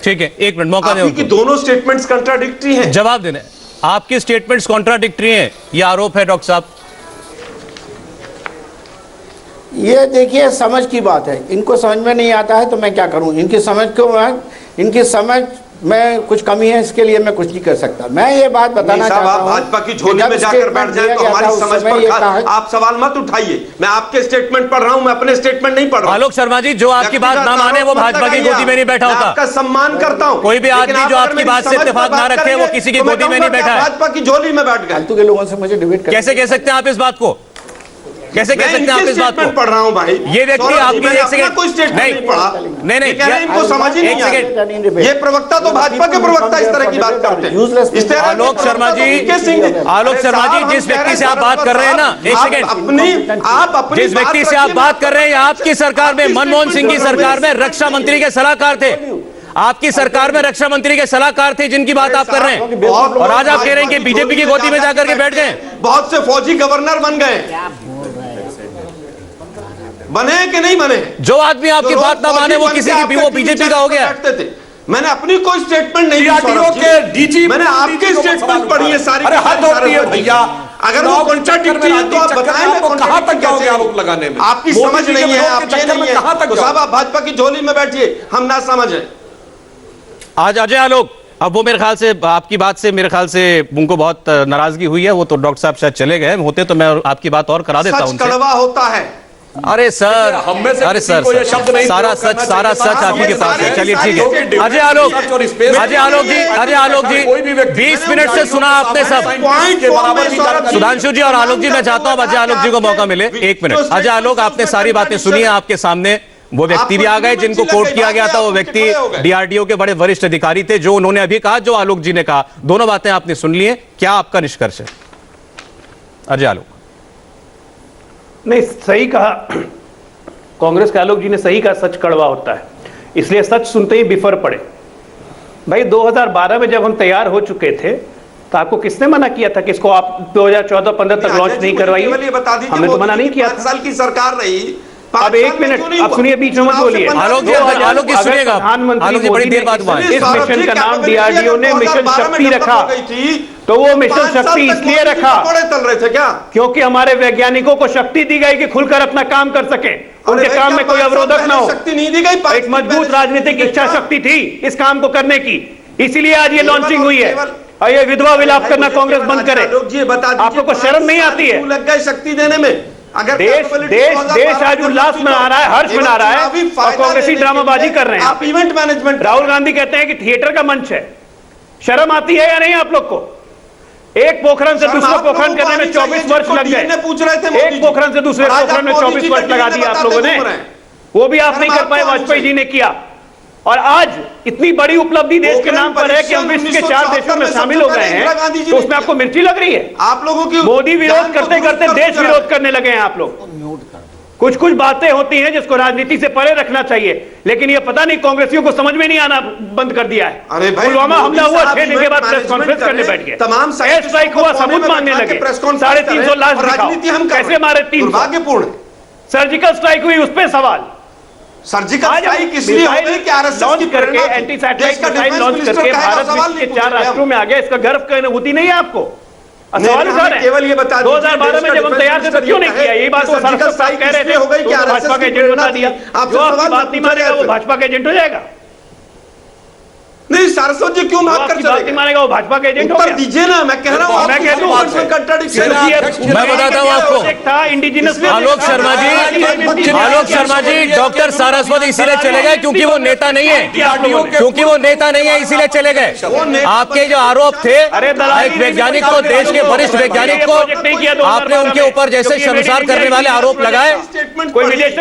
ठीक है, एक मिनट मौका दें उनको। दोनों स्टेटमेंट्स कॉन्ट्राडिक्टरी हैं। जवाब देने, आपकी स्टेटमेंट्स कॉन्ट्राडिक्टरी हैं, ये आरोप है डॉक्टर साहब। ये देखिए, समझ की बात है, इनको समझ में नहीं आता है तो मैं क्या करूं? इनकी समझ में कुछ कमी है, इसके लिए मैं कुछ नहीं कर सकता। मैं ये बात बताना चाहता हूं, भाजपा की झोली में जाकर बैठ जाए तो हमारी समझ पर आप सवाल मत उठाइए। मैं आपके स्टेटमेंट पढ़ रहा हूं, मैं अपने स्टेटमेंट नहीं पढ़ रहा हूं। आलोक शर्मा जी, जो आपकी बात ना माने वो भाजपा की गोदी में नहीं बैठा होता। आपका सम्मान करता हूं। कोई भी आदमी जो आपकी बात से इत्तेफाक ना रखे वो किसी की गोदी में नहीं बैठा है। भाजपा की झोली में बैठ गए। फालतू के लोगों से मुझे डिबेट कैसे कह सकते हैं आप इस बात को? कैसे कह सकते हैं आप इस बात को? पढ़ रहा हूं भाई। ये व्यक्ति आपकी, एक सेकंड, कोई स्टेटमेंट नहीं पढ़ा, नहीं, इनको समझ ही नहीं आ रहा। ये प्रवक्ता तो भाजपा के प्रवक्ता इस तरह की बात करते हैं। आलोक शर्मा जी, जिस व्यक्ति से आप बात कर रहे हैं ना, एक सेकंड, आप जिस व्यक्ति से आप बात कर रहे हैं, आपकी सरकार में, मनमोहन सिंह की सरकार में रक्षा मंत्री के सलाहकार थे। आपकी सरकार में रक्षा मंत्री के सलाहकार थे जिनकी बात आप कर रहे हैं, और आज आप कह रहे हैं कि बीजेपी की गोदी में जाकर के बैठ गए। बहुत से फौजी गवर्नर बन गए, बने कि नहीं बने? जो आदमी आपकी बात ना माने वो किसी की, वो बीजेपी का हो गया। मैंने अपनी कोई स्टेटमेंट नहीं दी, मैंने आपकी स्टेटमेंट पढ़ी है सारी। अरे हद होती है भैया, अगर वो कॉन्ट्राडिक्टरी है तो आप बताएं, मैं कहां तक जाओगे आरोप लगाने में? आपकी समझ नहीं है, आप ये नहीं है तो साहब आप भाजपा की झोली में बैठिए, हम ना समझें। आज अजय आलोक, अब वो मेरे ख्याल से आपकी बात से मेरे ख्याल से उनको बहुत नाराजगी हुई है, वो तो डॉक्टर साहब शायद चले गए होते तो मैं आपकी बात और करा देता हूं। कड़वा होता है। अरे सर, अरे सर, सारा सच आपके पास है। चलिए ठीक है, अजय आलोक जी 20 मिनट से सुना आपने सब। सुधांशु जी और आलोक जी, मैं चाहता हूं अजय आलोक जी को मौका मिले। 1 मिनट। अजय आलोक, आपने सारी बातें सुनी है, आपके सामने वो व्यक्ति भी आ गए जिनको कोर्ट किया गया था। वो व्यक्ति DRDO के बड़े वरिष्ठ अधिकारी थे। जो उन्होंने अभी कहा, जो आलोक जी ने कहा, दोनों बातें आपने सुन ली है। क्या आपका निष्कर्ष है अजय आलोक? नहीं, सही कहा कांग्रेस के आलोक जी ने, सही कहा, सच कड़वा होता है, इसलिए सच सुनते ही बिफर पड़े। भाई 2012 में जब हम तैयार हो चुके थे तो आपको किसने मना किया था कि इसको आप 2014-15 तक लॉन्च नहीं करवाइए? हमने तो मना नहीं किया। 5 साल की सरकार रही। अब 1 मिनट आप सुनिए, बीच में मत बोलिए। आलोक जी सुनिएगा, प्रधानमंत्री मोदी ने इस मिशन का नाम DRDO ने मिशन शक्ति रखा, तो वो मिशन शक्ति इसलिए रखा चल रहे थे क्या? क्योंकि हमारे वैज्ञानिकों को शक्ति दी गई कि खुलकर अपना काम कर सके, उनके काम में कोई अवरोधक ना हो। शक्ति नहीं दी गई, एक मजबूत राजनीतिक इच्छा शक्ति थी इस काम को करने की, इसीलिए आज ये लॉन्चिंग हुई है। और ये विधवा विलाप करना कांग्रेस बंद करे। आप लोग को शर्म नहीं आती है? लग गए शक्ति देने में। अगर देश आज उल्लास मना रहा है, हर्ष मना रहा है, और कांग्रेसी ड्रामाबाजी कर रहे हैं। आप इवेंट मैनेजमेंट, राहुल गांधी कहते हैं कि थिएटर का मंच है। शर्म आती है या नहीं आप लोग को? एक पोखरण से दूसरा पोखरण करने में 24 वर्ष लग गए। पूछ रहे थे एक पोखरण से दूसरे पोखरण में 24 वर्ष लगा दिया आप लोगों ने, वो भी आप नहीं कर पाए, वाजपेयी जी ने किया। और आज इतनी बड़ी उपलब्धि देश के नाम पर है कि हम विश्व के 4 देशों में शामिल हो गए हैं, तो उसमें आपको मिर्ची लग रही है? आप लोगों की मोदी विरोध करते करते देश विरोध करने लगे हैं आप लोग। कुछ कुछ बातें होती हैं जिसको राजनीति से परे रखना चाहिए, लेकिन ये पता नहीं कांग्रेसियों को समझ में नहीं आना बंद कर दिया है। अरे भाई, पुलवामा हमला हुआ, 6 दिन के बाद प्रेस कॉन्फ्रेंस करने बैठ गए, तमाम एयर स्ट्राइक हुआ, सबूत मांगने लगे, 350 लाश दिखाओ, कैसे मारे 300? दुर्भाग्यपूर्ण। सर्जिकल स्ट्राइक हुई, उस पर सवाल। सर्जिकल स्ट्राइक इसलिए हो गई कि आरएसएस लॉन्च की करके, एंटी सैटेलाइट मिसाइल लॉन्च करके भारत विश्व के 4 राष्ट्रों में आ गया, इसका गर्व की अनुभूति नहीं है आपको? सवाल उठा रहे हैं। केवल ये बता 2012 में जब हम तैयार थे तो क्यों नहीं किया? यही बात वो सर्जिकल स्ट्राइक कह रहे थे, हो गई कि भाजपा का एजेंट बता दिया। जो आपकी बात नहीं मानेगा वो भाजपा का एजेंट हो जाएगा। नहीं, सारस्वत जी क्यों माफ कर बात नहीं मानेगा वो भाजपा का एजेंट हो गया। दीजिए ना, मैं कह रहा हूँ, मैं कह दूं, मैं बताता हूँ आपको, था इंडिजिनस आलोक शर्मा जी, डॉक्टर सारस्वत इसीलिए चले गए क्योंकि वो नेता नहीं है, क्योंकि वो नेता नहीं है, इसीलिए चले गए। आपके जो आरोप थे, एक वैज्ञानिक को, देश के वरिष्ठ वैज्ञानिक को आपने उनके ऊपर जैसे शर्मसार करने वाले आरोप लगाए,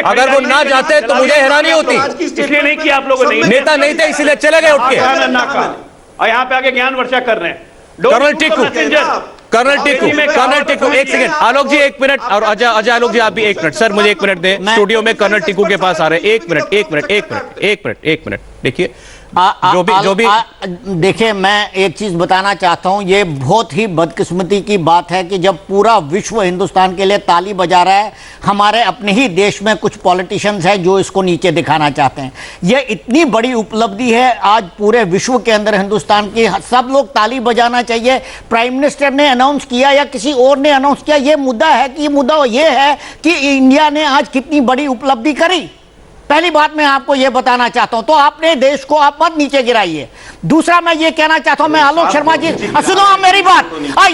अगर वो ना जाते तो मुझे हैरानी होती। इसलिए नहीं किया आप लोगों ने, नेता नहीं थे इसीलिए चले गए उठ के। और यहाँ पे आके ज्ञान वर्षा कर रहे हैं। कर्नल टिक्कू, एक सेकंड, आलोक जी 1 मिनट, और अजय आलोक जी आप भी 1 मिनट। सर मुझे 1 मिनट दें, स्टूडियो में कर्नल टिक्कू के पास आ रहे हैं। 1 मिनट देखिए, जो भी देखिए, मैं एक चीज बताना चाहता हूं, ये बहुत ही बदकिस्मती की बात है कि जब पूरा विश्व हिंदुस्तान के लिए ताली बजा रहा है, हमारे अपने ही देश में कुछ पॉलिटिशियंस हैं जो इसको नीचे दिखाना चाहते हैं। ये इतनी बड़ी उपलब्धि है आज पूरे विश्व के अंदर हिंदुस्तान की, सब लोग ताली बजाना चाहिए। प्राइम मिनिस्टर ने अनाउंस किया या किसी और ने अनाउंस किया, ये मुद्दा है कि मुद्दा ये है कि इंडिया ने आज कितनी बड़ी उपलब्धि करी। पहली बात मैं आपको यह बताना चाहता हूं, तो आपने देश को आप मत नीचे गिराइए। दूसरा मैं ये कहना चाहता हूं, मैं आलोक शर्मा जी, सुनो मेरी बात,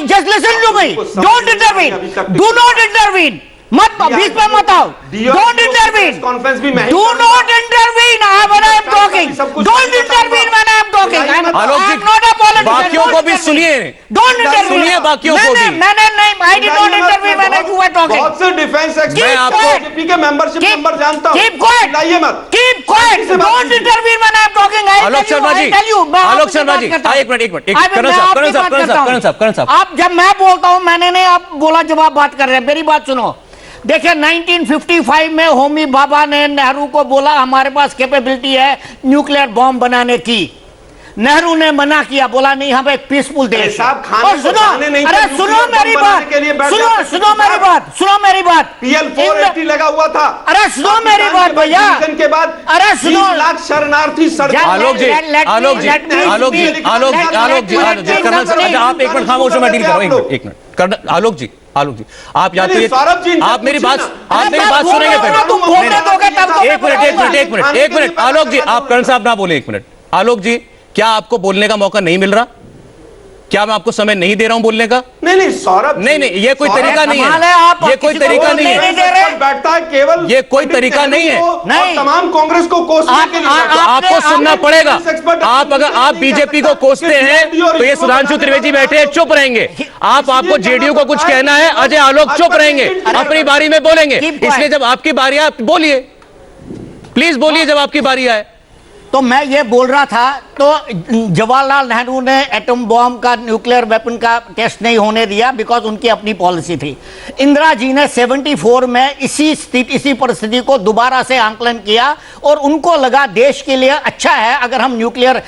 just listen to me, don't intervene, do not intervene, मत बीच में मत आओ, don't intervene, do not intervene when I am talking, don't intervene when I am talking. Alok ji, बाकियों को भी सुनिए, डोंट इंटरवीन, सुनिए बाकियों को भी। मैंने नहीं, I did not intervene when you were talking. बहुत से डिफेंस मैं आपको बीजेपी के मेंबरशिप नंबर जानता हूं, कीप क्वाइट, लाइए मत, keep quiet, don't intervene when I am talking. Alok Sharma ji, Alok Sharma ji, 1 minute, Karan साहब, आप जब मैं बोलता हूं, मैंने नहीं आप बोला जब आप बात कर रहे हैं, मेरी बात सुनो। देखिए 1955 में होमी भाभा ने नेहरू को बोला हमारे पास कैपेबिलिटी है न्यूक्लियर बॉम्ब बनाने की। नेहरू ने मना किया, बोला नहीं, हम एक पीसफुल देश है। और सुनो, अरे सुनो मेरी बात, सुनो मेरी बात, सुनो मेरी बात, PL-480 लगा हुआ था। अरे सुनो मेरी बात भैया, के बाद अरे सुनो, 20 लाख शरणार्थी आलोक जी, कर्नल साहब, आप 1 मिनट खामोश, मैं डील कर रहा हूं, 1 मिनट। कर्नल आलोक जी, आप या तो आप मेरी बात सुनेंगे पहले। 1 मिनट, आलोक जी, आप करण साहब ना बोले, 1 मिनट। आलोक जी, क्या आपको बोलने का मौका नहीं मिल रहा? क्या मैं आपको समय नहीं दे रहा हूं बोलने का? नहीं सौरभ, नहीं, ये कोई तरीका नहीं है, ये कोई तरीका नहीं है, बैठता है केवल, ये कोई तरीका नहीं है। नहीं, तमाम कांग्रेस को कोसने के लिए आपको सुनना पड़ेगा। आप अगर आप बीजेपी को कोसते हैं तो ये सुधांशु त्रिवेदी बैठे हैं, चुप रहेंगे। आपको जेडीयू को कुछ कहना है, अजय आलोक चुप रहेंगे, अपनी बारी में बोलेंगे। इसलिए जब आपकी बारी आए आप बोलिए, प्लीज बोलिए जब आपकी बारी आए। तो मैं ये बोल रहा था, तो जवाहरलाल नेहरू ने एटम बॉम्ब का, न्यूक्लियर वेपन का टेस्ट नहीं होने दिया बिकॉज उनकी अपनी पॉलिसी थी। इंदिरा जी ने 74 में इसी परिस्थिति को दोबारा से आंकलन किया और उनको लगा देश के लिए अच्छा है अगर हम न्यूक्लियर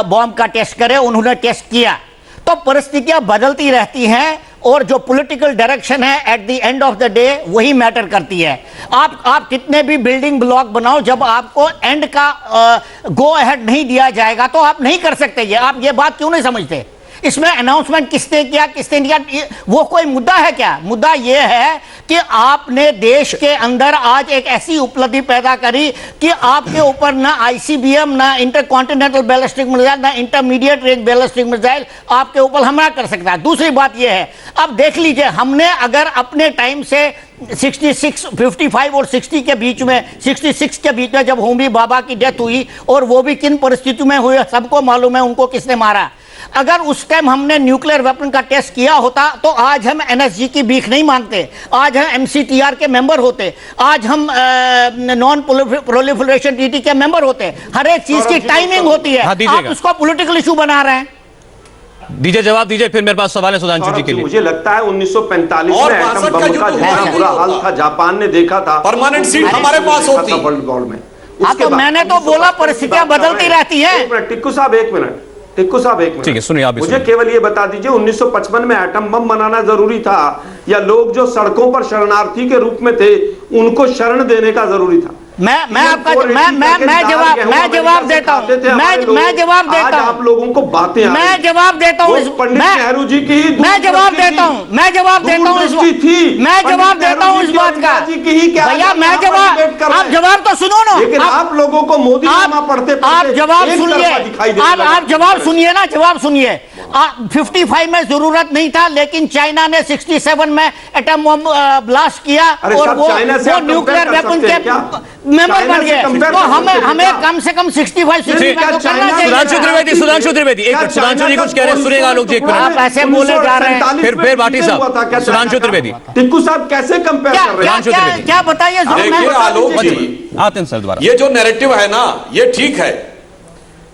बॉम्ब का टेस्ट करें। उन्होंने टेस्ट किया। तो परिस्थितियां बदलती रहती हैं और जो पॉलिटिकल डायरेक्शन है at the end of the day वही मैटर करती है। आप कितने भी बिल्डिंग ब्लॉक बनाओ, जब आपको एंड का गो अहेड नहीं दिया जाएगा तो आप नहीं कर सकते। ये आप ये बात क्यों नहीं समझते? इसमें अनाउंसमेंट किसने किया किसने नहीं किया, वो कोई मुद्दा है क्या? मुद्दा ये है कि आपने देश के अंदर आज एक ऐसी उपलब्धि पैदा करी कि आपके ऊपर ना आईसीबीएम, ना इंटरकॉन्टिनेंटल बैलिस्टिक मिसाइल, ना इंटरमीडिएट रेंज बैलिस्टिक मिसाइल आपके ऊपर हमला कर सकता है। दूसरी बात यह है, अब देख लीजिए, हमने अगर अपने टाइम से 55 और 60 के बीच में, 66 के बीच में जब होमी भाभा की डेथ हुई, और वो भी किन परिस्थितियों में हुई सबको मालूम है, उनको किसने मारा। अगर उस टाइम हमने न्यूक्लियर वेपन का टेस्ट किया होता तो आज हम एनएसजी की भीख नहीं मांगते, आज हम एमसीटीआर के मेंबर होते, आज हम नॉन प्रोलिफरेशन ट्रीटी के मेंबर होते। हर एक चीज की टाइमिंग होती है, आप उसको पॉलिटिकल इशू बना रहे हैं। दीजिए जवाब दीजिए, फिर मेरे पास सवाल है सुधांशु जी के लिए। मुझे लगता है 1945 में एटम बम का जितना बुरा हाल था जापान ने देखा था, परमानेंट सीट हमारे पास होती वर्ल्ड वॉर में। तो मैंने तो बोला परिस्थितियां बदलती रहती हैं। टिक्कू साहब एक मिनट, टिक्कू साहब एक मिनट, ठीक है सुनिए आप। मुझे केवल ये बता दीजिए 1955 में एटम बम बनाना जरूरी था या लोग जो सड़कों पर शरणार्थी के रूप में थे उनको शरण देने का जरूरी था? मैं जवाब देता हूं, मैं जवाब देता हूं, आप लोगों को बातें मैं जवाब देता हूं, पंडित नेहरू जी की मैं जवाब देता हूं, मैं जवाब देता हूं, मैं जवाब देता हूं इस बात का भैया, मैं जवाब, आप जवाब तो सुनो ना। लेकिन आप लोगों को मोदी नामा पढ़ते आप जवाब सुनिए, आप जवाब सुनिए ना, जवाब सुनिए। 55 में जरूरत नहीं था, लेकिन चाइना ने 67 में एटम बम ब्लास्ट किया और वो न्यूक्लियर वेपन के मेंबर बन गए। तो हमें कम से कम 65 तो करना चाहिए। सुधांशु त्रिवेदी एक मिनट, सुधांशु जी कुछ कह रहे हैं, सुनिएगा आलोक जी एक मिनट। आप ऐसे बोले जा रहे हैं, फिर भाटी साहब, सुधांशु त्रिवेदी, टिक्कू साहब कैसे कंपेयर कर रहे हैं? क्या बताइए आलोक जी, आते हैं सर दोबारा। ये जो नैरेटिव है ना, ये ठीक है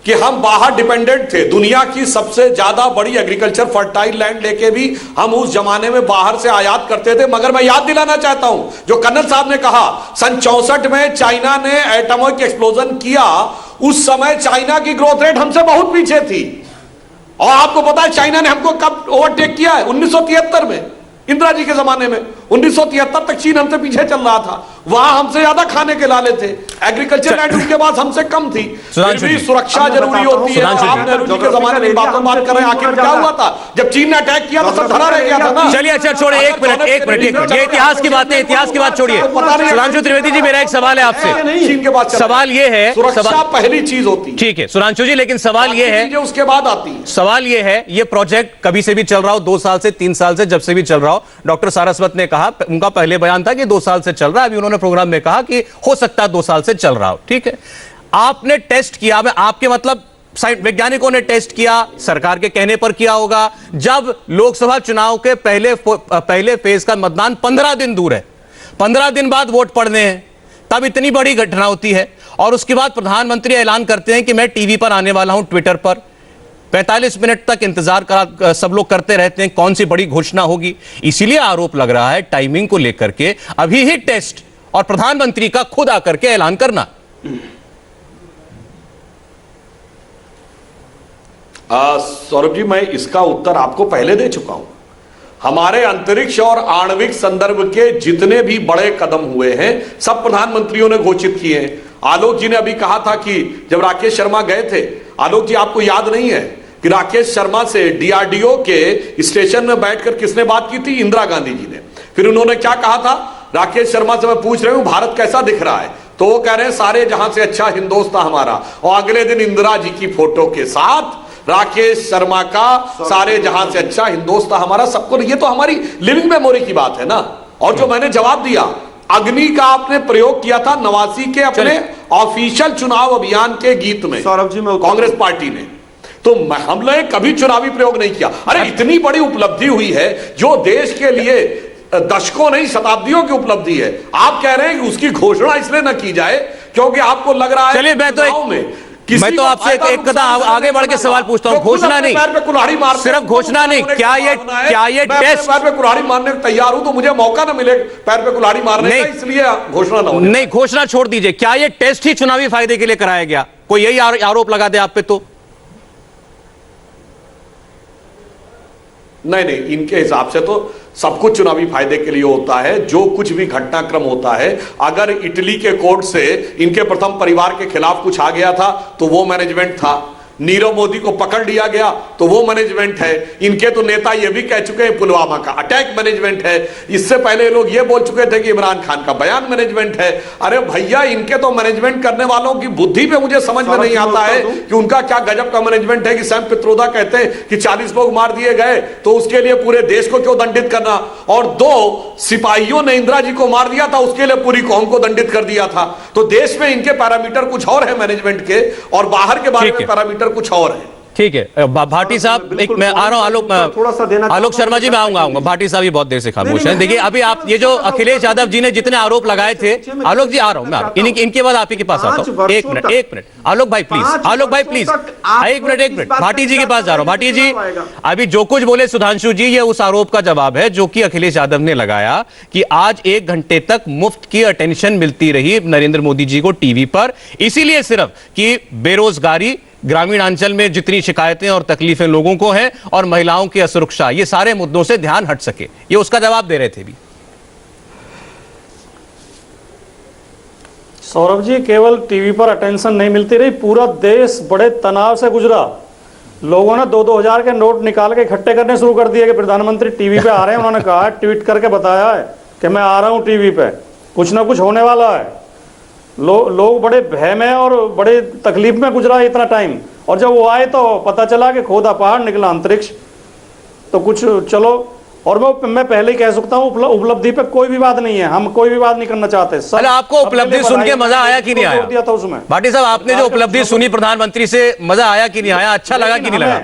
कि हम बाहर डिपेंडेंट थे, दुनिया की सबसे ज्यादा बड़ी एग्रीकल्चर फर्टाइल लैंड लेके भी हम उस जमाने में बाहर से आयात करते थे। मगर मैं याद दिलाना चाहता हूं, जो कर्नल साहब ने कहा सन 64 में चाइना ने एटॉमिक एक्सप्लोजन किया, उस समय चाइना की ग्रोथ रेट हमसे बहुत पीछे थी। और आपको पता है चाइना ने हमको कब ओवरटेक किया है? 1973 में, इंदिरा जी के जमाने में। 1973 तक चीन हमसे पीछे चल रहा था, वहां हमसे ज्यादा खाने के लाले थे, एग्रीकल्चर लैंड उसके बाद हमसे कम थी। फिर भी सुरक्षा जरूरी होती है। आप नेहरू जी के जमाने में बात कर रहे हैं, आखिर क्या हुआ था जब चीन ने अटैक किया तो सब धरा रह गया था ना। चलिए अच्छा छोड़े, एक मिनट, ये इतिहास की बात है, इतिहास की बात छोड़िए। सुधांशु त्रिवेदी जी, मेरा एक सवाल है आपसे। चीन के बाद सवाल ये है, सुरक्षा पहली चीज होती है, ठीक है सुधांशु जी, लेकिन सवाल ये है, उसके बाद आती है। सवाल ये है, ये प्रोजेक्ट कभी से भी चल रहा हो, 2 साल से 3 साल से, जब से भी चल रहा हो। डॉक्टर सारस्वत ने कहा, उनका पहले बयान था कि 2 साल से चल रहा है, अभी उन्होंने प्रोग्राम में कहा कि हो सकता है 2 साल से चल रहा हो। ठीक है, आपने टेस्ट किया, मैं आपके मतलब वैज्ञानिकों ने टेस्ट किया, सरकार के कहने पर किया होगा। जब लोकसभा चुनाव के पहले फेज का मतदान 15 दिन दूर है, 15 दिन बाद वोट पड़ने हैं, तब इतनी बड़ी घटना होती है। और उसके बाद प्रधानमंत्री ऐलान करते हैं कि मैं टीवी पर आने वाला हूं, ट्विटर पर। 45 मिनट तक इंतजार सब लोग करते रहते हैं, कौन सी बड़ी घोषणा होगी। इसीलिए आरोप लग रहा है टाइमिंग को लेकर के, अभी ही टेस्ट और प्रधानमंत्री का खुद आकर के ऐलान करना। सौरभ जी, मैं इसका उत्तर आपको पहले दे चुका हूं। हमारे अंतरिक्ष और आणविक संदर्भ के जितने भी बड़े कदम हुए हैं, सब प्रधानमंत्रियों ने घोषित किए हैं। आलोक जी ने अभी कहा था कि जब राकेश शर्मा गए थे, आलोक जी आपको याद नहीं है कि राकेश शर्मा से डीआरडीओ के स्टेशन में बैठकर किसने बात की थी? इंदिरा गांधी जी ने। फिर उन्होंने क्या कहा था? राकेश शर्मा से मैं पूछ रही हूं भारत कैसा दिख रहा है, तो वो कह रहे हैं सारे जहां से अच्छा हिंदुस्तान हमारा। और अगले दिन इंदिरा जी की फोटो के साथ राकेश शर्मा का सारे जहां से अच्छा हिंदुस्तान हमारा, सबको। ये तो हमारी लिविंग मेमोरी की बात है ना। और जो मैंने जवाब दिया, अग्नि का आपने प्रयोग किया था 89 के अपने ऑफिशियल चुनाव अभियान के गीत में, सौरभ जी में कांग्रेस पार्टी ने। तो हम लोग कभी चुनावी प्रयोग नहीं किया। अरे इतनी बड़ी उपलब्धि हुई है जो देश के लिए दशकों नहीं शताब्दियों की उपलब्धि है। आप कह रहे हैं कि उसकी घोषणा इसलिए न की जाए क्योंकि आपको लग रहा है। चलिए मैं तो आपसे एक कदम आगे बढ़ के सवाल पूछता हूं। घोषणा नहीं, पैर पे कुल्हाड़ी मार, सिर्फ घोषणा नहीं, क्या ये टेस्ट? पैर पे कुल्हाड़ी मारने को तैयार हूं, तो मुझे मौका ना मिले पैर पे कुल्हाड़ी मारने का, इसलिए घोषणा ना हो। नहीं, घोषणा छोड़ दीजिए, क्या ये टेस्ट ही चुनावी फायदे के लिए कराया गया? कोई यही आरोप लगा दे आप पे तो? नहीं, इनके हिसाब से तो सब कुछ चुनावी फायदे के लिए होता है। जो कुछ भी घटनाक्रम होता है, अगर इटली के कोर्ट से इनके प्रथम परिवार के खिलाफ कुछ आ गया था तो वो मैनेजमेंट था। नीरव मोदी को पकड़ लिया गया तो वो मैनेजमेंट है। इनके तो नेता ये भी कह चुके हैं पुलवामा का अटैक मैनेजमेंट है। इससे पहले लोग ये बोल चुके थे कि इमरान खान का बयान मैनेजमेंट है। अरे भैया, इनके तो मैनेजमेंट करने वालों की बुद्धि पे मुझे समझ में नहीं आता है कि उनका क्या गजब का मैनेजमेंट है कि सैम पित्रोदा कहते हैं कि 40 लोग मार दिए गए तो उसके लिए पूरे देश को क्यों दंडित करना, और 2 सिपाहियों ने इंदिरा जी को मार दिया था उसके लिए पूरी कौम को दंडित कर दिया था। तो देश में इनके पैरामीटर कुछ और है मैनेजमेंट के, और बाहर के बारे में पैरामीटर कुछ और है। ठीक है भाटी साहब, एक मैं आ रहा हूं आलोक शर्मा जी, मैं आऊंगा। भाटी साहब ये बहुत देर से खामोश हैं। देखिए अभी आप ये जो अखिलेश यादव जी ने जितने आरोप लगाए थे, आलोक जी आ रहा हूं मैं, इनके बाद आप ही के पास आता हूं। एक मिनट आलोक भाई प्लीज, एक मिनट भाटी जी के पास जा रहा हूं। भाटी जी अभी जो कुछ बोले सुधांशु जी, ये उस आरोप का जवाब है जो कि अखिलेश यादव ने लगाया कि आज 1 घंटे तक मुफ्त की अटेंशन मिलती रही नरेंद्र मोदी जी को टीवी पर, इसीलिए सिर्फ कि बेरोजगारी, ग्रामीण अंचल में जितनी शिकायतें और तकलीफें लोगों को हैं और महिलाओं की असुरक्षा, ये सारे मुद्दों से ध्यान हट सके। ये उसका जवाब दे रहे थे भी। सौरभ जी, केवल टीवी पर अटेंशन नहीं मिलती रही, पूरा देश बड़े तनाव से गुजरा। लोगों ने 2-2 हजार के नोट निकाल के इकट्ठे करने शुरू कर दिए कि प्रधानमंत्री टीवी पे आ रहे हैं। उन्होंने कहा, ट्वीट करके बताया है कि मैं आ रहा हूं टीवी पे, कुछ ना कुछ होने वाला है। लोग बड़े भय में और बड़े तकलीफ में गुजरा इतना टाइम, और जब वो आए तो पता चला कि खोदा पहाड़ निकला अंतरिक्ष। तो कुछ चलो, और मैं पहले ही कह सकता हूँ उपलब्धि पे कोई विवाद नहीं है, हम कोई विवाद नहीं करना चाहते। अरे आपको उपलब्धि सुन के मजा आया कि नहीं आया? दिया था उसमें भाटी साहब, आपने जो उपलब्धि सुनी प्रधानमंत्री से, मजा आया कि नहीं आया? अच्छा लगा कि नहीं लगा?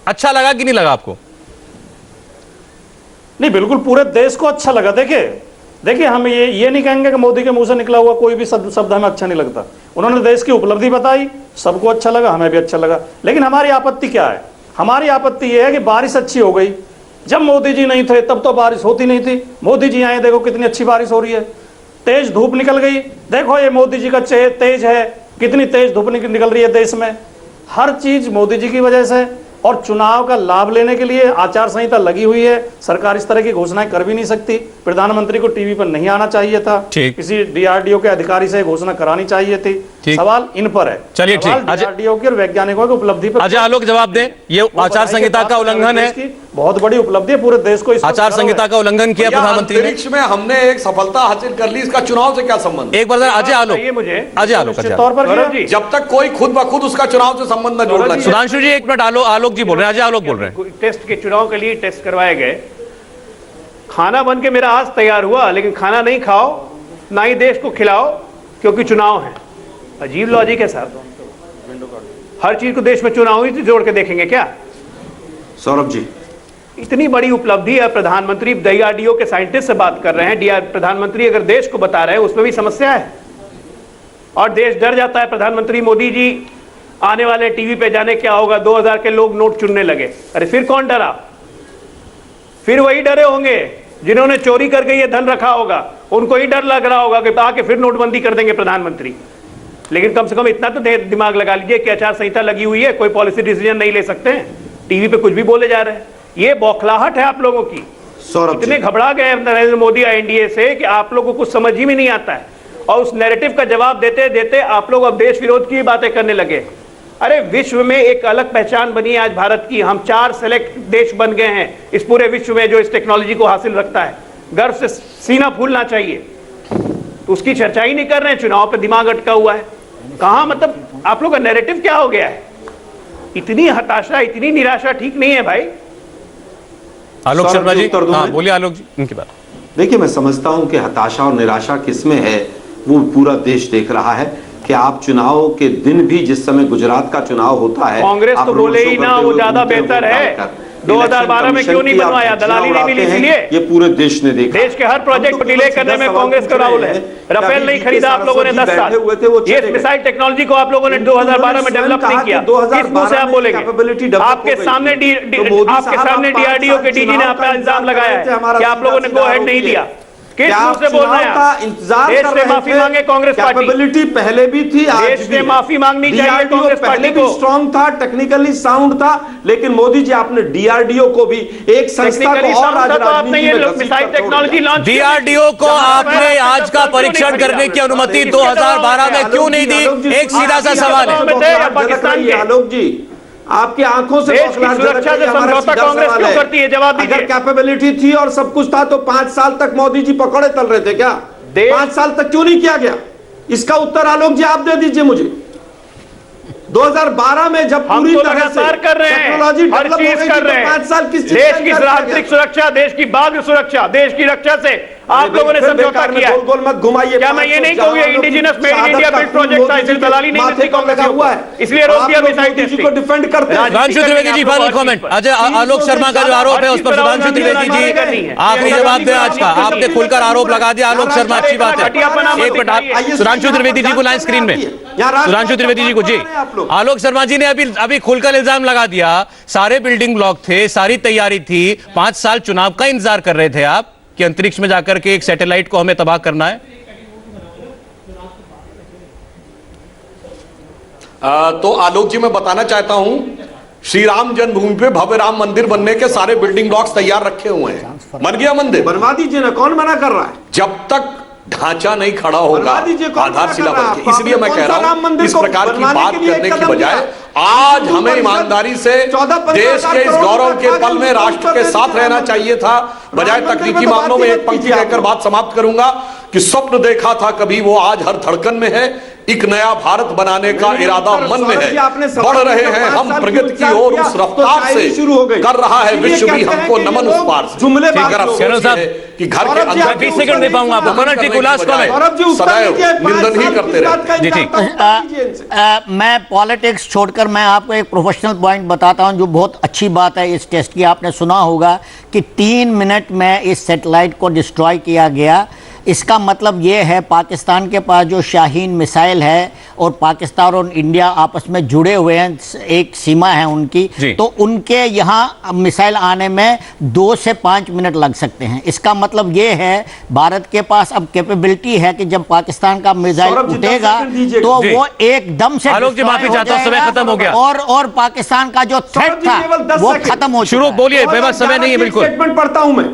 अच्छा लगा कि नहीं लगा आपको? नहीं, बिल्कुल पूरे देश को अच्छा लगा। देखिए हम ये नहीं कहेंगे कि मोदी के मुंह से निकला हुआ कोई भी शब्द हमें अच्छा नहीं लगता। उन्होंने देश की उपलब्धि बताई, सबको अच्छा लगा, हमें भी अच्छा लगा। लेकिन हमारी आपत्ति क्या है? हमारी आपत्ति यह है कि बारिश अच्छी हो गई। जब मोदी जी नहीं थे तब तो बारिश होती नहीं थी, मोदी जी आए, देखो कितनी अच्छी बारिश हो रही है। तेज धूप निकल गई, देखो ये मोदी जी का तेज है, कितनी तेज धूप निकल रही है देश में। हर चीज मोदी जी की वजह से। और चुनाव का लाभ लेने के लिए आचार संहिता लगी हुई है, सरकार इस तरह की घोषणाएं कर भी नहीं सकती। प्रधानमंत्री को टीवी पर नहीं आना चाहिए था, किसी डीआरडीओ के अधिकारी से घोषणा करानी चाहिए थी। सवाल इन पर है। चलिए ठीक, डीआरडीओ की और वैज्ञानिकों की उपलब्धि पर अजय आलोक जवाब दें। ये आचार संहिता का उल्लंघन है, बहुत बड़ी उपलब्धि है, पूरे देश को आचार संहिता का उल्लंघन किया प्रधानमंत्री ने। अंतरिक्ष में हमने एक सफलता हासिल कर ली, इसका चुनाव से क्या संबंध? एक बार अजय आलोक, जब तक कोई खुद ब खुद उसका चुनाव से संबंध न जोड़। सुधांशु जी 1 मिनट, आलोक जी बोल रहे हैं, अजय आलोक बोल रहे हैं। टेस्ट के चुनाव के लिए टेस्ट करवाए गए, खाना बन के मेरा आज तैयार हुआ, लेकिन खाना नहीं खाओ, ना ही देश को खिलाओ, क्योंकि चुनाव है। अजीब लॉजिक है साहब। हर चीज को देश में चुनाव ही जोड़ के देखेंगे क्या? सौरभ जी, इतनी बड़ी उपलब्धि है, प्रधानमंत्री डीआरडीओ के साइंटिस्ट से बात कर रहे हैं, प्रधानमंत्री अगर देश को बता रहे हैं, उसमें भी समस्या है। और देश डर जाता है, प्रधानमंत्री मोदी जी आने वाले टीवी पे जाने क्या होगा, 2000 के लोग नोट चुनने लगे। अरे फिर कौन डरा? फिर वही डरे होंगे जिन्होंने चोरी करके ये धन रखा होगा, उनको ही डर लग रहा होगा कि आके फिर नोटबंदी कर देंगे प्रधानमंत्री। लेकिन कम से कम इतना तो दिमाग लगा लीजिए कि आचार संहिता लगी हुई है, कोई पॉलिसी डिसीजन नहीं ले सकते हैं, टीवी पे कुछ भी बोले जा रहे हैं। ये बौखलाहट है आप लोगों की। इतने घबरा गए नरेंद्र मोदी एनडीए से कि आप लोगों को कुछ समझ ही में नहीं आता है, और उस नैरेटिव का जवाब देते देते आप लोग अब देश विरोध की बातें करने लगे। अरे विश्व में एक अलग पहचान बनी है आज भारत की। हम 4 सेलेक्ट देश बन गए हैं इस पूरे विश्व में जो इस टेक्नोलॉजी को हासिल रखता है। गर्व से सीना फूलना चाहिए। तो उसकी चर्चा ही नहीं कर रहे हैं, चुनाव पे दिमाग अटका हुआ है। कहां, मतलब आप लोग का नैरेटिव क्या हो गया है? इतनी हताशा, इतनी निराशा ठीक नहीं है भाई। आलोक शर्मा जी, हाँ बोलिए आलोक जी, उनकी बात। देखिए, मैं समझता हूं कि हताशा और निराशा किसमें है वो पूरा देश देख रहा है कि आप चुनाव के दिन भी, जिस समय गुजरात का चुनाव होता है, कांग्रेस तो बोले ही ना वो ज्यादा बेहतर है। 2012 में क्यों नहीं बनवाया? दलाली नहीं मिली इसलिए। ये पूरे देश ने देखा। देश के हर प्रोजेक्ट को डिले करने में कांग्रेस का रोल है। राफेल नहीं खरीदा आप लोगों ने 10 साल। ये मिसाइल टेक्नोलॉजी को आप लोगों ने 2012 में डेवलप नहीं किया। किस मुंह से आप बोलेंगे? आपके सामने डीआरडीओ के डीजी ने आप पे इल्जाम लगाया है कि आप लोगों ने गो हेड नहीं दिया। किस मुंह से बोल रहे हैं? देश से माफी मांगे कांग्रेस पार्टी। कैपेबिलिटी पहले भी थी, आज देश से माफी मांगनी चाहिए कांग्रेस पार्टी को। स्ट्रांग था, टेक्निकली साउंड था, लेकिन मोदी जी आपने डीआरडीओ को भी एक संस्था को और मिसाइल टेक्नोलॉजी लॉन्च, डीआरडीओ को आपने आज का परीक्षण करने की अनुमति 2012 में क्यों नहीं दी? एक सीधा सा सवाल है पाकिस्तान के। आलोक जी, आपकी आंखों से सुरक्षा से समझौता कांग्रेस क्यों करती है? जवाब दीजिए। अगर कैपेबिलिटी थी और सब कुछ था तो 5 साल तक मोदी जी पकौड़े तल रहे थे क्या? 5 साल तक क्यों नहीं किया गया? इसका उत्तर आलोक जी आप दे दीजिए मुझे। 2012 में जब हम पूरी तो तरह से लगातार कर रहे हैं, टेक्नोलॉजी हर डेवलप चीज हो गई कर थी, रहे तो हैं। 5 साल किस चीज देश का की इंतजार आंतरिक किया? सुरक्षा, देश की बाघ सुरक्षा, देश की रक्षा से आप लोगों ने फिर समझौता बेकार में किया है। गोल गोल मत घुमाइए। क्या मैं ये नहीं कहूंगा indigenous made in India build project था, इसमें दलाली नहीं मिलती कांग्रेस हुआ है, इसलिए रोक दिया मिसाइल को टेस्टिंग। डिफेंड करते हैं। Sudhanshu Trivedi ji, final comment. अजय, आलोक शर्मा का जो आरोप है उस पर सुधांशु त्रिवेदी जी आखिरी जवाब दें आज का। आपने खुलकर आरोप लगा दिया आलोक शर्मा, अच्छी बात है। एक मिनट, सुधांशु त्रिवेदी जी को लाइन स्क्रीन में, सुधांशु त्रिवेदी जी को। जी, आलोक शर्मा जी ने अभी खुलकर इल्जाम लगा दिया, सारे बिल्डिंग ब्लॉक थे, सारी तैयारी थी, 5 साल चुनाव का इंतजार कर रहे थे आप कि अंतरिक्ष में जाकर के एक सैटेलाइट को हमें तबाह करना है। तो आलोक जी, मैं बताना चाहता हूं, श्री राम जन्मभूमि पे भव्य राम मंदिर बनने के सारे बिल्डिंग ब्लॉक्स तैयार रखे हुए हैं। बन गया मंदिर, बनवा दीजिए ना, कौन मना कर रहा है? जब तक ढांचा नहीं खड़ा होगा, बनवा दीजिए, कौन मना आधारशिला कर रहा है? बनके। इसलिए मैं कौन कह सा रहा राम हूं, मंदिर इस को प्रकार की बनवाने बात के लिए करने एक की कदम बजाय लिया? आज हमें ईमानदारी से 14-15 देश के इस गौरव के पल में राष्ट्र के साथ रहना चाहिए था, बजाय तकनीकी मामलों में एक पंक्ति कहकर बात समाप्त करूंगा कि स्वप्न देखा था कभी वो आज हर धड़कन में है, एक नया भारत बनाने का इरादा मन में है, बढ़ रहे हैं हम प्रगति की ओर उस रफ्तार से, कर रहा है विश्व भी हमको नमन उस पार से। कि घर के अंदर 20 सेकंड दे पाऊंगा आपको। करण जी को लास्ट कमेंट। सदैव निंदन ही करते रहे। जी ठीक। मैं पॉलिटिक्स छोड़कर मैं आपको एक प्रोफेशनल पॉइंट बताता हूं जो बहुत अच्छी बात है इस टेस्ट की। आपने सुना होगा कि 3 मिनट में इस सैटेलाइट को डिस्ट्रॉय किया गया। इसका मतलब ये है पाकिस्तान के पास जो शाहीन मिसाइल है और पाकिस्तान और इंडिया आपस में जुड़े हुए हैं, एक सीमा है उनकी, तो उनके यहाँ मिसाइल आने में 2 से 5 मिनट लग सकते हैं। इसका मतलब ये है भारत के पास अब कैपेबिलिटी है कि जब पाकिस्तान का मिसाइल उठेगा तो वो एकदम से आलोक जी, माफी चाहता हूं, समय खत्म हो गया। और पाकिस्तान का जो थ्रेट था वो खत्म हो चुका है। शुरू बोलिए, बेबस समय नहीं है बिल्कुल। स्टेटमेंट पढ़ता हूं मैं।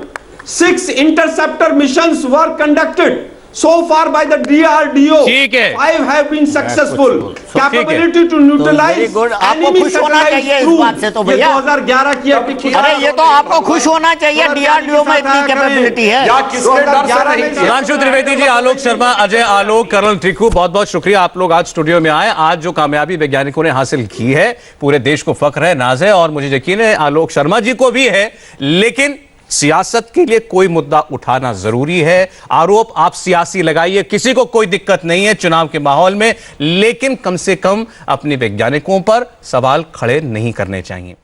6 interceptor missions were conducted so far by the DRDO. ठीक है। 5 have been successful. Capability to neutralize enemy satellites through 2011 की अरे ये तो आपको खुश होना चाहिए, DRDO में इतनी कैपेबिलिटी है। सुधांशु त्रिवेदी जी, आलोक शर्मा, अजय आलोक, कर्नल टिक्कू, बहुत बहुत शुक्रिया आप लोग आज स्टूडियो में आए। आज जो कामयाबी वैज्ञानिकों ने हासिल की है पूरे देश को फख्र है, नाज है, और मुझे यकीन है आलोक शर्मा जी को भी है। लेकिन सियासत के लिए कोई मुद्दा उठाना जरूरी है। आरोप आप सियासी लगाइए, किसी को कोई दिक्कत नहीं है चुनाव के माहौल में, लेकिन कम से कम अपने वैज्ञानिकों पर सवाल खड़े नहीं करने चाहिए।